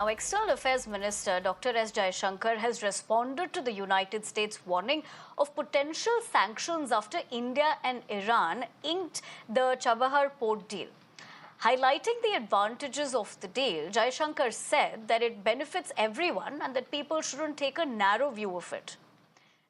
Now, External Affairs Minister Dr. S.Jaishankar has responded to the United States' warning of potential sanctions after India and Iran inked the Chabahar port deal. Highlighting the advantages of the deal, Jaishankar said that it benefits everyone and that people shouldn't take a narrow view of it.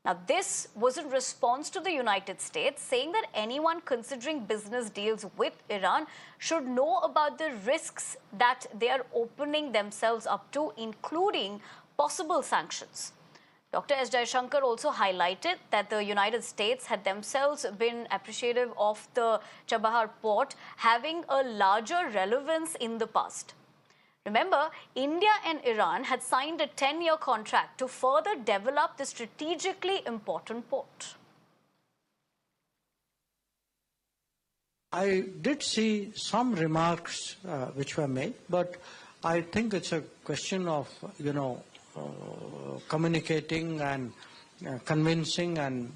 Now, this was in response to the United States saying that anyone considering business deals with Iran should know about the risks that they are opening themselves up to, including possible sanctions. Dr. S. Jaishankar also highlighted that the United States had themselves been appreciative of the Chabahar port having a larger relevance in the past. Remember, India and Iran had signed a 10-year contract to further develop the strategically important port. I did see some remarks which were made, but I think it's a question of, communicating and convincing and,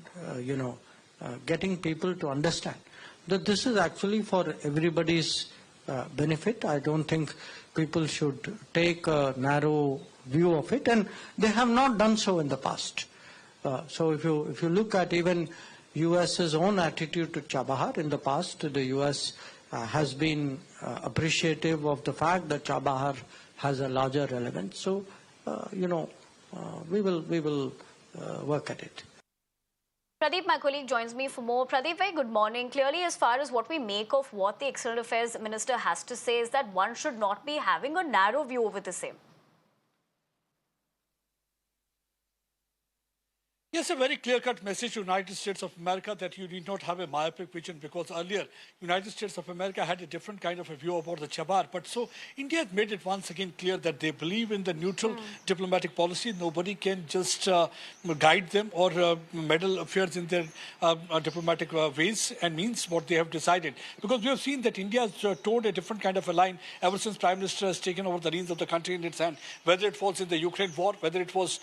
getting people to understand that this is actually for everybody's benefit. I don't think people should take a narrow view of it, and they have not done so in the past. So if you look at even US's own attitude to Chabahar in the past, the US has been appreciative of the fact that Chabahar has a larger relevance. So, we will work at it. Pradeep, my colleague, joins me for more. Pradeep, very good morning. Clearly, as far as what we make of what the External Affairs Minister has to say is that one should not be having a narrow view over the same. Yes, a very clear-cut message to the United States of America that you need not have a myopic vision, because earlier United States of America had a different kind of a view about the Chabahar. But so India has made it once again clear that they believe in the neutral diplomatic policy. Nobody can just guide them or meddle affairs in their diplomatic ways and means what they have decided. Because we have seen that India has towed a different kind of a line ever since Prime Minister has taken over the reins of the country in its hand, whether it was in the Ukraine war, whether it was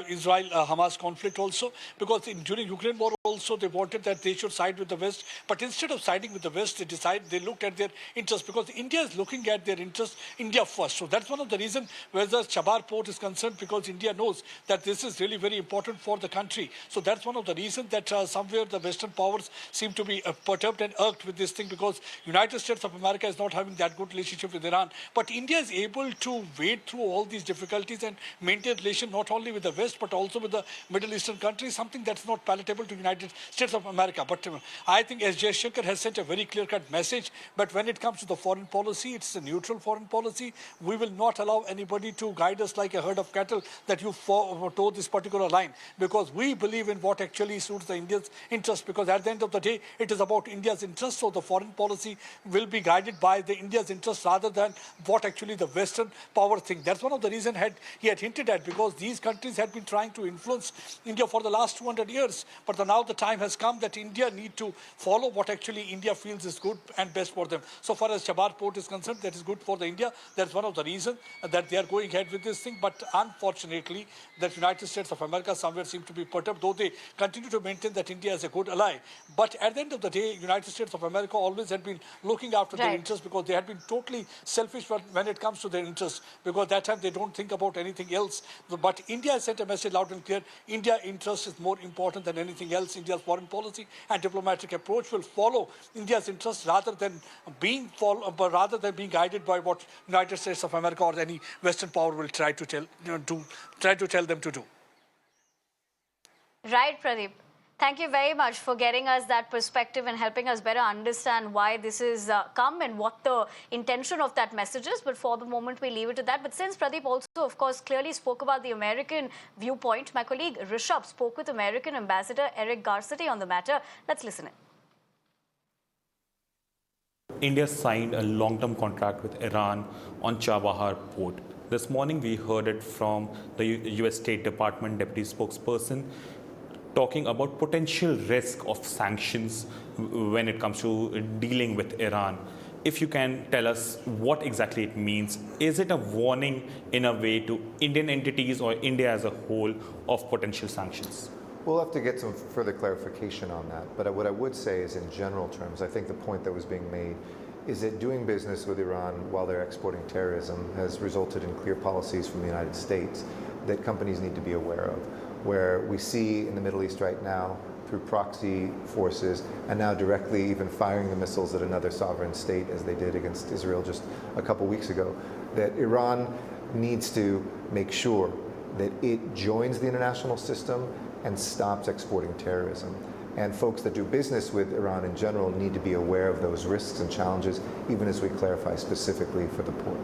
Israel-Hamas conflict also. Because during Ukraine war also they wanted that they should side with the West, but instead of siding with the West, they looked at their interests, because India is looking at their interests, India first. So that's one of the reasons where the Chabahar port is concerned, because India knows that this is really very important for the country. So that's one of the reasons that somewhere the Western powers seem to be perturbed and irked with this thing, because United States of America is not having that good relationship with Iran. But India is able to wade through all these difficulties and maintain relation not only with the West but also with the Middle Eastern countries, something that's not palatable to United States of America. But I think S. Jaishankar has sent a very clear-cut message. But when it comes to the foreign policy, it's a neutral foreign policy. We will not allow anybody to guide us like a herd of cattle that you toe this particular line, because we believe in what actually suits the Indians' interest. Because at the end of the day, it is about India's interest. So the foreign policy will be guided by the India's interest rather than what actually the Western power think. That's one of the reasons he had hinted at, because these countries had been trying to influence India for the last 200 years. But now the time has come that India need to follow what actually India feels is good and best for them. So far as Chabahar port is concerned, that is good for the India. That's one of the reasons that they are going ahead with this thing. But unfortunately, the United States of America somewhere seem to be perturbed, though they continue to maintain that India is a good ally. But at the end of the day, United States of America always had been looking after their interests, because they had been totally selfish when it comes to their interests, because that time they don't think about anything else. But India has sent a message loud and clear. India's interest is more important than anything else. India's foreign policy and diplomatic approach will follow India's interests rather than being guided by what United States of America or any Western power will try to tell them to do. Right, Pradeep. Thank you very much for getting us that perspective and helping us better understand why this is come and what the intention of that message is. But for the moment, we leave it to that. But since Pradeep also, of course, clearly spoke about the American viewpoint, my colleague Rishabh spoke with American Ambassador Eric Garcetti on the matter. Let's listen in. India signed a long-term contract with Iran on Chabahar port. This morning, we heard it from the U.S. State Department Deputy Spokesperson, talking about potential risk of sanctions when it comes to dealing with Iran. If you can tell us what exactly it means. Is it a warning in a way to Indian entities or India as a whole of potential sanctions? We'll have to get some further clarification on that. But what I would say is, in general terms, I think the point that was being made is that doing business with Iran while they're exporting terrorism has resulted in clear policies from the United States that companies need to be aware of, where we see in the Middle East right now through proxy forces and now directly even firing the missiles at another sovereign state as they did against Israel just a couple weeks ago, that Iran needs to make sure that it joins the international system and stops exporting terrorism. And folks that do business with Iran in general need to be aware of those risks and challenges, even as we clarify specifically for the port.